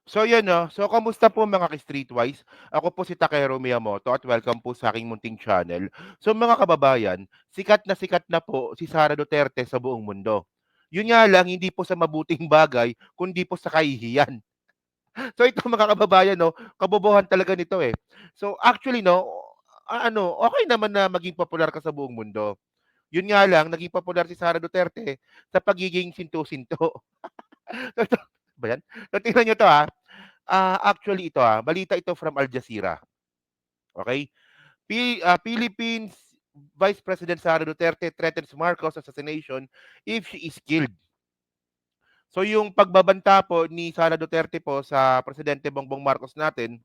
So yun 'no, so kamusta po mga ka-Streetwise? Ako po si Takero Miyamoto at welcome po sa aking munting channel. So mga kababayan, sikat na po si Sara Duterte sa buong mundo. Yun nga lang hindi po sa mabuting bagay kundi po sa kahihiyan. So ito mga kababayan 'no, kabobohan talaga nito, eh. So actually 'no, ano, okey naman na maging popular ka sa buong mundo. Yun nga lang naging popular si Sara Duterte sa pagiging sintu-sinto. So ito ba 'yan? So tingnan niyo 'to, actually ito, balita ito from Al Jazeera, okey? Philippines Vice President Sara Duterte threatens Marcos assassination if she is killed. So yung pagbabanta po ni Sara Duterte po sa Presidente Bongbong Marcos natin,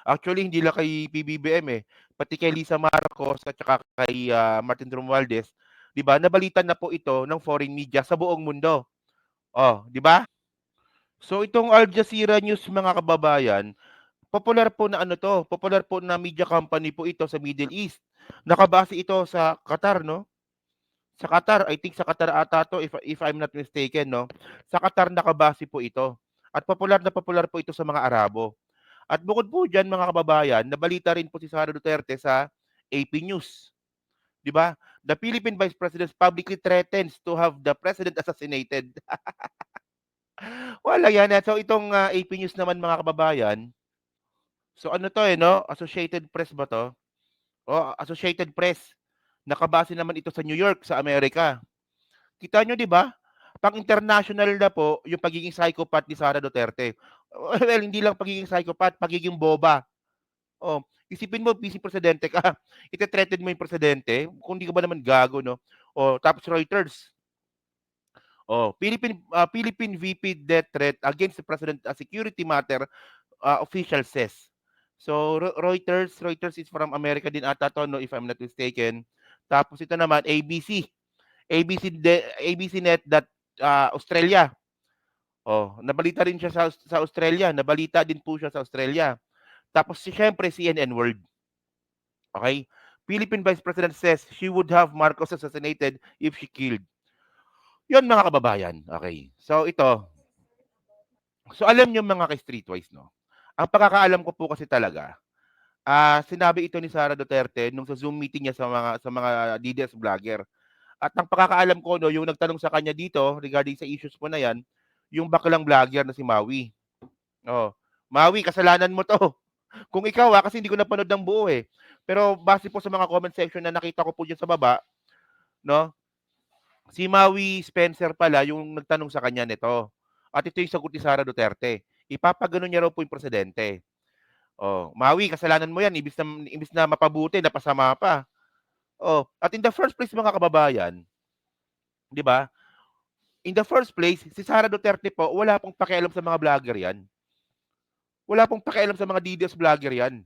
actually hindi lang kay PBBM, pati kay Lisa Marcos at saka kay, Martin Romualdez, 'di ba, nabalitan na po ito ng foreign media sa buong mundo. Oh, 'di ba? So itong Al Jazeera News mga kababayan, popular po na media company po ito sa Middle East. Nakabase ito sa Qatar 'no, sa Qatar, I think sa Qatar ata 'to if I'm not mistaken 'no. Sa Qatar nakabase po ito at popular na popular po ito sa mga Arabo. At bukod po diyan mga kababayan, nabalita rin po si Sara Duterte sa AP News, 'di ba? The Philippine Vice President publicly threatens to have the president assassinated. Wala yan, so itong, AP News naman mga kababayan, so ano 'to, 'no, Associated Press ba 'to? Oo, Associated Press. Nakabase naman ito sa New York, sa Amerika. Kita niyo 'di ba? Pang-international na po yung pagiging psychopath ni Sara Duterte. Well, hindi lang pagiging psychopath, pagiging boba. Oh, isipin mo vice presidente ka, ite-threaten mo yung presidente, kung di ka ba naman gago 'no? Oh, tapos Reuters, Philippine VP death threat against the president as security matter, official says. So Reuters is from America din ata 'to 'no, if I'm not mistaken. Tapos ito naman ABC Net Australia. Oh, nabalita rin siya sa Australia, nabalita din po siya sa Australia. Tapos siyempre CNN World, okay? Philippine Vice President says she would have Marcos assassinated if she killed. 'Yun mga kababayan, okay. So ito, so alam niyo mga ka-Streetwise 'no, ang pagkakaalam ko po kasi talaga, sinabi ito ni Sara Duterte nung sa Zoom meeting niya sa mga DDS vlogger. At ang pagkakaalam ko 'no, yung nagtanong sa kanya dito regarding sa issues po na 'yan, yung baklang vlogger na si Maui. Oh, "Maui kasalanan mo 'to." Kung ikaw, kasi hindi ko napanood ng buo, pero base po sa mga comment section na nakita ko po diyan sa baba 'no, si Maui Spencer pala yung nagtanong sa kanya nito. At ito yung sagot ni Sara Duterte, ipapagano'n niya raw po yung presidente. Oh, "Maui kasalanan mo 'yan imbis na mapabuti napasama pa." Oh, at in the first place mga kababayan, 'di ba? In the first place, si Sara Duterte po wala pong pakialam sa mga vlogger 'yan. Wala pong pakialam sa mga DDoS vlogger 'yan,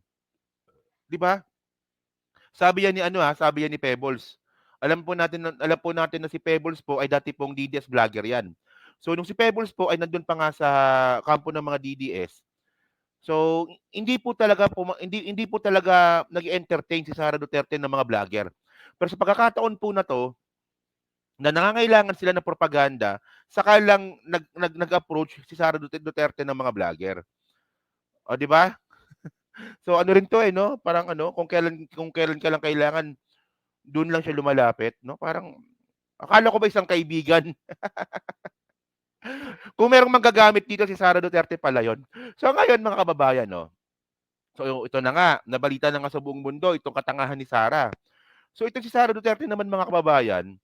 'di ba? Sabi yan ni ano, sabi yan ni Pebbles. Alam po natin na si Pebbles po ay dati pong DDS vlogger 'yan. So nung si Pebbles po ay nandun pa nga sa kampo ng mga DDS, so hindi po talaga nag-e-entertain si Sara Duterte ng mga vlogger. Pero sa pagkakataon po na 'to, na nangangailangan sila ng propaganda, saka lang nag-approach si Sara Duterte ng mga vlogger. Oh, 'di ba? So ano rin 'to, 'no, parang ano, kung kailan ka lang kailangan, dun lang siya lumalapit 'no, parang akala ko ba isang kaibigan. Kung merong manggagamit dito si Sara Duterte pala yun. So ngayon mga kababayan 'no, so ito na nga, nabalita na nga sa buong mundo itong katangahan ni Sara. So itong si Sara Duterte naman mga kababayan,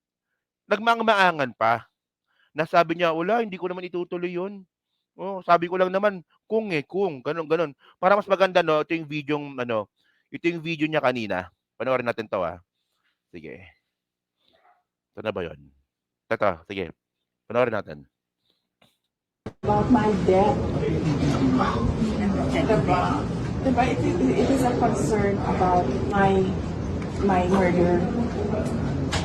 nagmaang-maangan pa, na sabi niya, "Wala, hindi ko naman itutuloy yun. Oo, sabi ko lang naman kung, gano'n, gano'n." Para mas maganda 'no, ito yung video niya kanina. Panoorin natin 'to, sige. Ito na ba yun? Ito, sige, panoorin natin. About my death. Diba? Diba? It is a concern about my murder.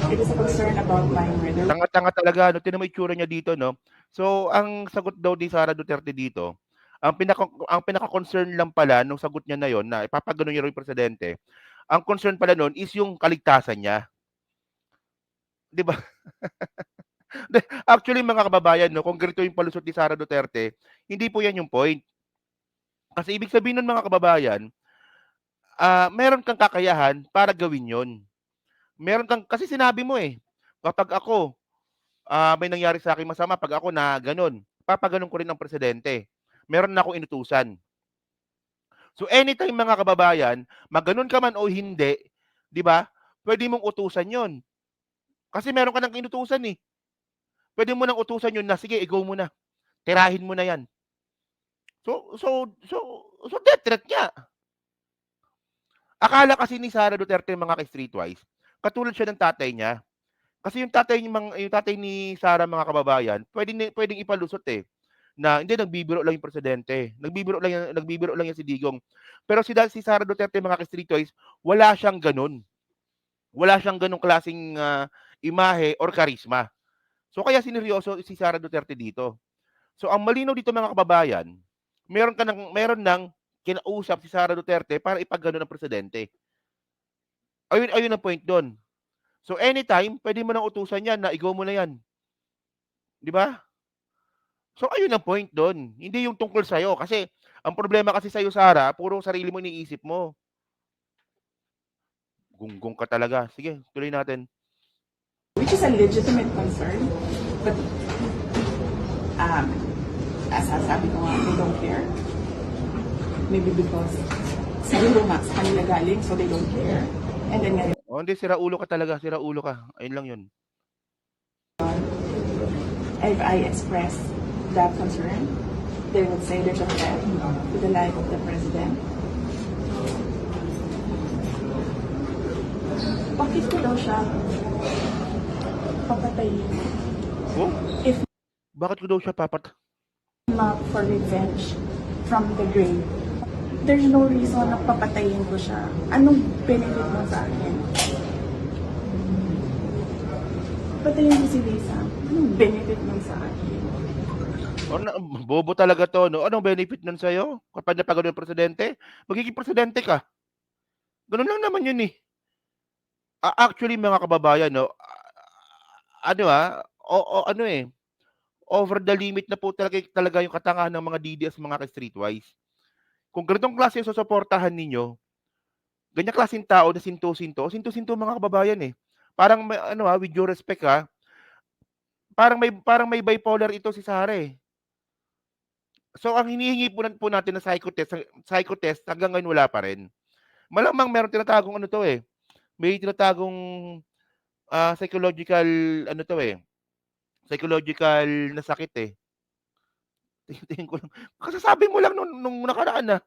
It is a concern about my murder. Tanga-tanga talaga 'no, tingnan mo itsura niya dito 'no. So, ang sagot daw ni Sara Duterte dito, ang pinaka-concern lang pala nung sagot niya na yun na ipapagano'n niya raw yung presidente, ang concern pala nun is yung kaligtasan niya, 'di ba? Actually mga kababayan 'no, kung ganito yung palusot ni Sara Duterte, Hindi po 'yan yung point. Kasi ibig sabihin nun mga kababayan, meron kang kakayahan para gawin 'yon. Meron kang kasi sinabi mo, eh, kapag ako, may nangyari sa'king masama 'pag ako na gano'n, papagano'n ko rin ang presidente. Meron na akong inutusan. So, anytime mga kababayan, maganon ka man o hindi, 'di ba, puwede mong utusan 'yon. Kasi meron ka ng inutusan, eh. Puwede mo ng utusan 'yon na, "Sige, i-go mo na. Tirahin mo na 'yan." So death threat nga. Akala kasi ni Sara Duterte mga ka-streetwise, katulad siya ng tatay niya. Kasi yung tatay ni Sara mga kababayan, puwedeng ipalusot, eh, na hindi nagbibiro lang yung presidente, nagbibiro lang yan si Digong. Pero si Sara Duterte mga ka-streetwise, wala siyang gano'n. Wala siyang gano'ng klaseng, imahe or karisma. So kaya sineryoso si Sara Duterte dito. So ang malinaw dito mga kababayan, meron ng kinausap si Sara Duterte para ipagganon ang presidente. Ayun ang point do'n. So anytime puwede mo ng utusan 'yan na, "I-go mo na 'yan." 'Di ba? So ayun ang point do'n, hindi yung tungkol sa'yo kasi ang problema kasi sa'yo Sara, puro sarili mo iniisip mo. Gunggong ka talaga. Sige, tuloy natin. which is a legitimate concern. But as sabi ko nga, they don't care. Maybe because siguro nga sa kanila galing, so they don't care. And then ngayon, Oh, hindi sira ulo ka talaga, sira ulo ka. Ayun lang 'yun. if I express that concern, they would say there's a threat to the life of the president. Bakit ko daw siya papatayin Oh, if bakit ko daw siya not for revenge from the grave? There's no reason na papatayin ko siya. Anong benefit mo sa akin? Patayin ko si Lisa. Anong benefit mo sa akin? bobo talaga 'to 'no. Anong benefit nun sa'yo kapag napagano yung presidente? Magiging presidente ka. Gano'n lang naman 'yun, eh. Actually mga kababayan 'no, ano, ano, eh, over the limit na po talaga yung katangahan ng mga DDS mga ka-streetwise. Kung ganitong klase yung susuportahan ninyo, ganyang klaseng tao na sinto-sinto, sinto-sinto mga kababayan, eh. Parang may ano, with due respect, parang may bipolar ito si Sara, eh. So ang hinihingi po natin na psycho test hanggang ngayon wala pa rin. Malamang meron tinatagong ano 'to, eh, may tinatagong, psychological ano 'to, eh, psychological na sakit, eh. Tingin ko lang kasasabi mo lang nung nakaraan,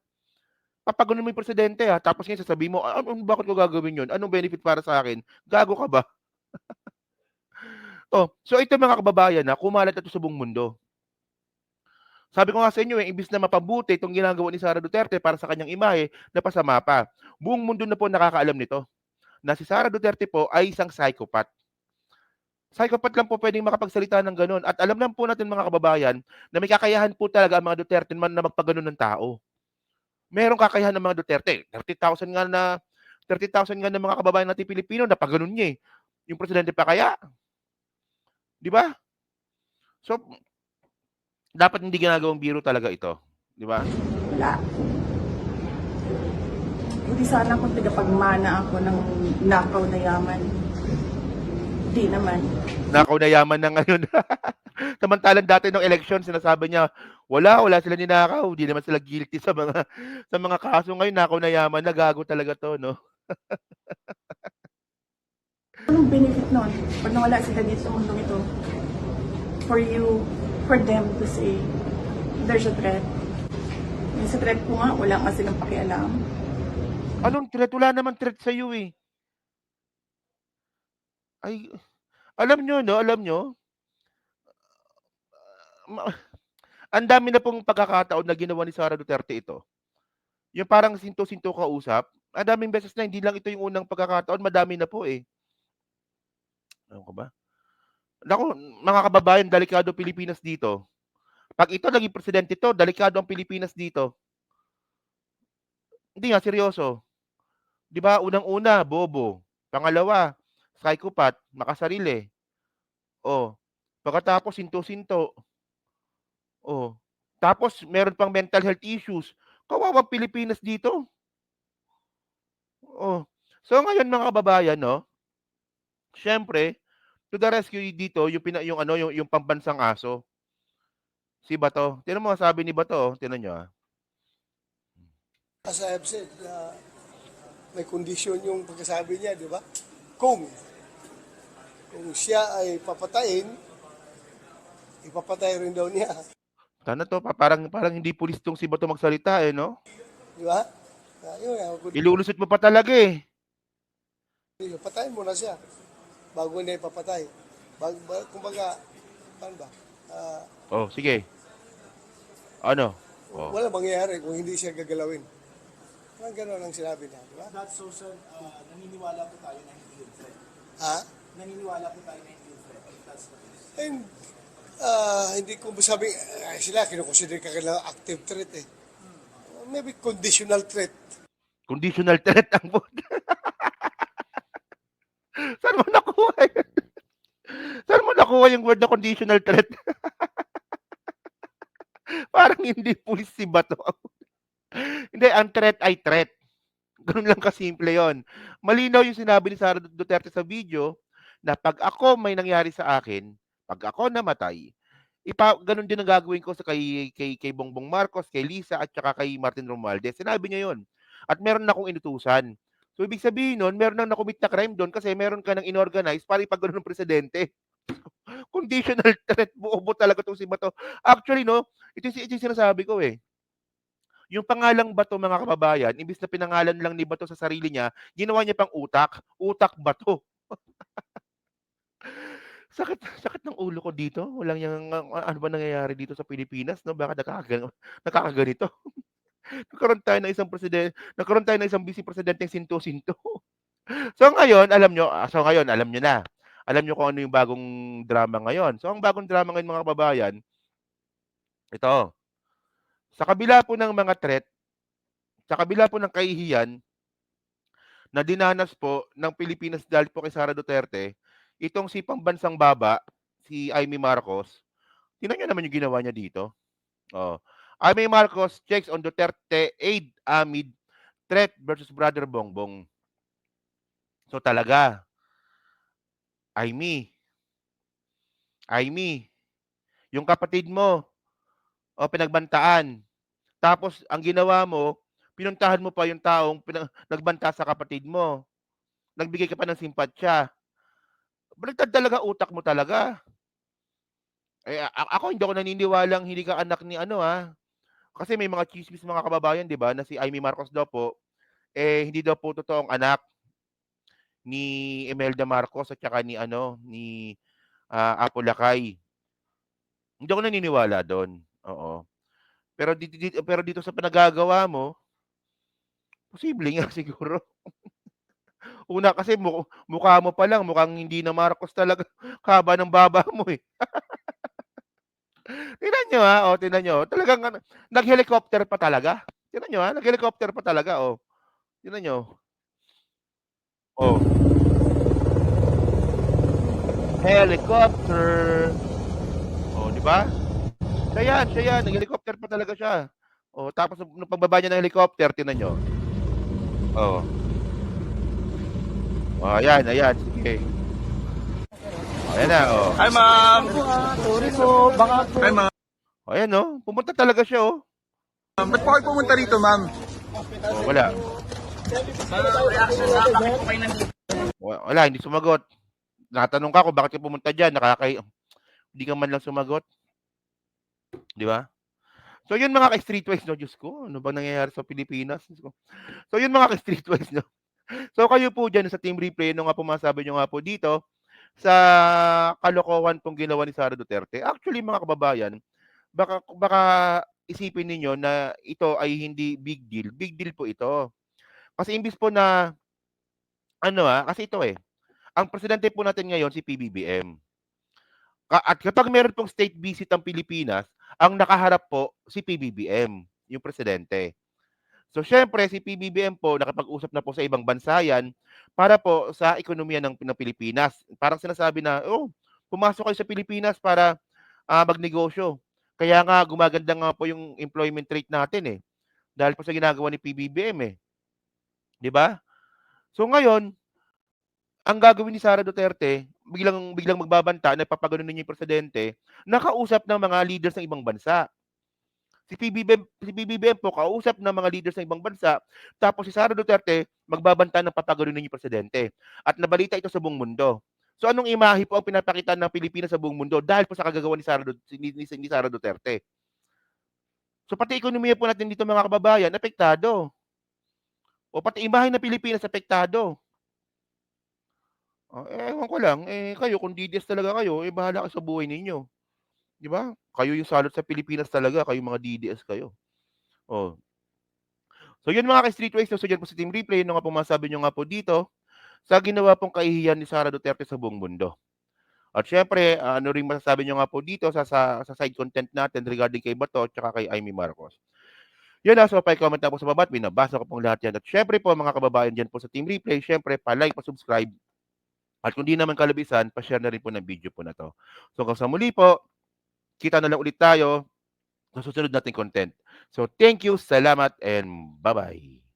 papagano'n mo yung presidente, tapos ngayon sasabihin mo, bakit ko gagawin 'yun? Anong benefit para sa akin? Gago ka ba?" Oh, so ito mga kababayan, kumalat na 'to sa buong mundo. Sabi ko nga sa inyo, imbis na mapabuti itong ginagawa ni Sara Duterte para sa kanyang imahe, napasama pa. Buong mundo na po nakakaalam nito, na si Sara Duterte po ay isang psychopath. Psychopath lang po puwedeng makapagsalita ng gano'n at alam lang po natin mga kababayan na may kakayahan po talaga ang mga Duterte man na magpagano'n ng tao. Merong kakayahan ng mga Duterte, 30,000 nga ng mga kababayan nating Pilipino napagano'n niya, eh. Yung presidente pa kaya, 'di ba? So, dapat hindi ginagawang biro talaga ito, 'di ba? Wala. Hindi sana kung tagapagmana ako ng nakaw na yaman. Di naman. Nakaw na yaman na ngayon. Samantalang dati nung eleksyon sinasabi niya, wala sila ninakaw, di naman sila guilty sa mga kaso. Ngayon nakaw na yaman na, gago talaga 'to 'no? Anong benefit nun? Pag nawala sila dito sa mundong ito, for them to say, there's a threat. Yung sa threat ko nga, wala nga silang pakialam. Anong threat? Wala namang threat sa'yo, eh. Ay, alam niyo 'no, alam niyo, ma ang dami na pong pagkakataon na ginawa ni Sara Duterte ito. Yung parang sinto-sinto kausap, ang daming beses na, hindi lang ito yung unang pagkakataon, madami na po, eh. Ewan ko ba? Naku, mga kababayan, delikado Pilipinas dito. 'Pag ito naging presidente 'to, delikado ang Pilipinas dito. Hindi nga, seryoso. 'Di ba, unang-una, bobo. Pangalawa, psychopath, makasarili. Oh, pagkatapos sinto-sinto. Oh. Tapos meron pang mental health issues. Kawawang Pilipinas dito. Oh. So ngayon mga kababayan, no, siyempre, to the rescue dito yung ano, yung pambansang aso, si Bato. Tingnan mo ang sabi ni Bato, oh, tingnan niyo, ah. As I have said, may kondisyon yung pagkasabi niya, di ba? Kung siya ay papatayin, ipapatay rin daw niya. Sana to, parang hindi pulis tong si Bato magsalita, eh, no? Di ba? Yun, Ilulusot mo pa talaga, eh. patayin mo na siya bago niya ipapatay. Kumbaga, paano ba? Oh, sige. Ano? Oh. Wala mangyayari kung hindi siya gagalawin. Parang gano'n ang sinabi niya, di ba? That's so, sir, naniniwala po tayo na hindi yun threat. Ha? Naniniwala po tayo na hindi yun threat. That's the case. And, hindi ko masabi, sila kinukonsider ka kailangan active threat eh. Maybe conditional threat. Conditional threat ang Saan mo nakuha yun? Saan mo nakuha yung word na conditional threat? Parang hindi pulis si Bato. Hindi, ang threat ay threat. Ganun lang kasimple yon. Malinaw yung sinabi ni Sara Duterte sa video na pag ako may nangyari sa akin, pag ako namatay, ganun din ang gagawin ko sa kay Bongbong Marcos, kay Lisa at saka kay Martin Romualdez. Sinabi niya yon. At meron na akong inutusan. So ibig sabihin nun, meron nang nakumit na crime doon kasi meron ka nang inorganize para ipagano ng presidente. Conditional threat, buo talaga itong si Bato. Actually, no, ito yung sinasabi ko eh. Yung pangalang Bato, mga kababayan, imbis na pinangalan lang ni Bato sa sarili niya, ginawa niya pang utak. Utak Bato. sakit ng ulo ko dito. Walang yung, ano ba nangyayari dito sa Pilipinas, no? Bakit nakakaganito? Nagkaroon tayo ng isang vice presidenteng sinto-sinto. So ngayon, alam nyo na. Alam nyo kung ano yung bagong drama ngayon. So ang bagong drama ngayon, mga kababayan, ito. Sa kabila po ng mga threat, sa kabila po ng kahihiyan na dinanas po ng Pilipinas dahil po kay Sara Duterte, itong si pambansang baba, si Amy Marcos, tingnan nyo naman yung ginawa niya dito. Oh. Amy Marcos checks on Duterte aid amid threat versus brother Bongbong. So talaga, Amy, yung kapatid mo, pinagbantaan. Tapos ang ginawa mo, pinuntahan mo pa yung taong nagbanta sa kapatid mo. Nagbigay ka pa ng simpatsya. Baliktad talaga utak mo talaga. Eh, ako hindi ako naniniwalang hindi ka anak ni ano Kasi may mga chismis mga kababayan, 'di ba, na si Amy Marcos daw po hindi daw po totoong anak ni Imelda Marcos at saka ni Apo Lakay. Hindi ako naniniwala doon. Oo. Pero dito sa pinagagawa mo, posible nga siguro. Una kasi mukha mo pa lang mukhang hindi na Marcos talaga, haba ng baba mo eh. Tingnan niyo tingnan niyo. Talagang nag-helicopter pa talaga. Tingnan niyo nag-helicopter pa talaga Tingnan niyo. Helicopter. Di ba? Siya yan, nag-helicopter pa talaga siya. Tapos nung pagbaba niya ng helicopter, tingnan niyo. Ayan, sige. Ayan na, Hi, ma'am! Sorry po, baka po. Hi, ma'am! Ayan, pumunta talaga siya, Ba't po kayo pumunta rito, ma'am? Wala. Reaction na, bakit po kayo nandito? Wala, hindi sumagot. Natanong ka kung bakit ka pumunta dyan, hindi ka man lang sumagot. Di ba? So yun mga ka-streetwise, Diyos ko, ano bang nangyayari sa Pilipinas? So yun mga ka-streetwise, So kayo po dyan sa Team Replay, nga po masabi nyo nga po dito, sa kalokohan pong ginawa ni Sara Duterte. Actually mga kababayan, baka isipin ninyo na ito ay hindi big deal. Big deal po ito. Kasi imbis po na, kasi ito ang presidente po natin ngayon si PBBM. At kapag meron pong state visit ang Pilipinas, ang nakaharap po si PBBM, yung presidente. So syempre si PBBM po nakapag-usap na po sa ibang bansa yan para po sa ekonomiya ng Pilipinas. Parang sinasabi na, pumasok kayo sa Pilipinas para magnegosyo. Kaya nga gumaganda nga po yung employment rate natin, eh, dahil po sa ginagawa ni PBBM, eh, 'di ba? So ngayon, ang gagawin ni Sara Duterte, biglang biglang magbabanta na papaganunin niya yung presidente, nakausap ng mga leaders ng ibang bansa. Si PBBM po kausap ng mga leaders ng ibang bansa, tapos si Sara Duterte magbabanta ng papaganunin yung presidente. At nabalita ito sa buong mundo. So anong imahe po ang pinapakita ng Pilipinas sa buong mundo dahil po sa kagagawa ni Sara Duterte. So pati ekonomiya po natin dito mga kababayan, apektado. O pati imahe ng Pilipinas, apektado. Ewan ko lang, kayo kung DDS talaga kayo, bahala kayo sa buhay ninyo. 'Di ba? Kayo yung salot sa Pilipinas talaga, kayong mga DDS kayo. Oh. So yun mga ka-Streetwise, so yan po sa Team Replay, ano nga pong masabi nyo nga po dito sa ginawa pong kahihiyan ni Sara Duterte sa buong mundo. At syempre, ano rin masasabi nyo nga po dito sa side content natin regarding kay Bato at kay Amy Marcos. Yun na, so pa-comment na po sa baba at binabasa ko pong lahat yan. At syempre po mga kababayan dyan po sa Team Replay, syempre pa-like, pa-subscribe. At kung di naman kalabisan, pa-share na rin po ng video po na to. So hanggang sa muli po, kita na lang ulit tayo sa susunod nating content. So thank you, salamat, and bye-bye.